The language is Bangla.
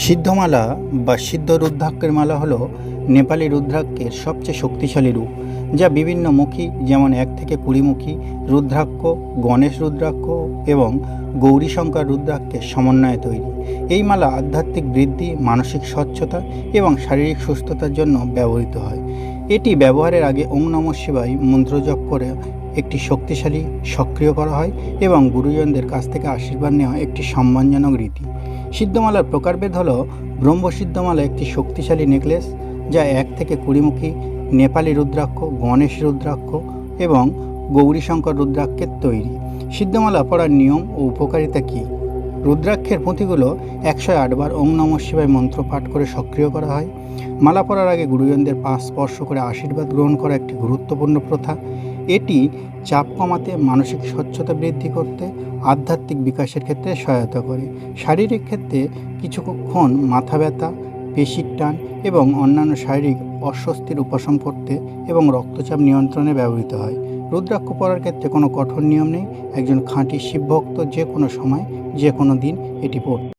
সিদ্ধমালা বা সিদ্ধ রুদ্রাক্ষের মালা হলো নেপালি রুদ্রাক্ষের সবচেয়ে শক্তিশালী রূপ, যা বিভিন্ন মুখী যেমন 1 থেকে 20 মুখী রুদ্রাক্ষ, গণেশ রুদ্রাক্ষ এবং গৌরীশঙ্কর রুদ্রাক্ষের সমন্বয়ে তৈরি। এই মালা আধ্যাত্মিক বৃদ্ধি, মানসিক স্বচ্ছতা এবং শারীরিক সুস্থতার জন্য ব্যবহৃত হয়। এটি ব্যবহারের আগে ওম নমঃ শিবায় মন্ত্র জপ করে একটি শক্তিশালী সক্রিয় করা হয় এবং গুরুজনদের কাছ থেকে আশীর্বাদ নেওয়া একটি সম্মানজনক রীতি। সিদ্ধমালার প্রকারভেদ হলো ব্রহ্মসিদ্ধমালা একটি শক্তিশালী নেকলেস, যা 1 থেকে 20 মুখী নেপালি রুদ্রাক্ষ, গণেশ রুদ্রাক্ষ এবং গৌরীশঙ্কর রুদ্রাক্ষের তৈরি। সিদ্ধমালা পড়ার নিয়ম ও উপকারিতা কী? রুদ্রাক্ষের পুঁথিগুলো 108 বার ওম নমঃ শিবায় মন্ত্র পাঠ করে সক্রিয় করা হয়। মালা পরার আগে গুরুজনদের পা স্পর্শ করে আশীর্বাদ গ্রহণ করা একটি গুরুত্বপূর্ণ প্রথা। এটি চাপ কমাতে, মানসিক স্বচ্ছতা বৃদ্ধি করতে, আধ্যাত্মিক বিকাশের ক্ষেত্রে সহায়তা করে। শারীরিক ক্ষেত্রে কিছুক্ষণ মাথা ব্যথা, পেশির টান এবং অন্যান্য শারীরিক অস্বস্তির উপশম করতে এবং রক্তচাপ নিয়ন্ত্রণে ব্যবহৃত হয়। রুদ্রাক্ষ পরার ক্ষেত্রে কোনো কঠোর নিয়ম নেই। একজন খাঁটি শিবভক্ত যে কোনো সময়, যে কোনো দিন এটি পড়তে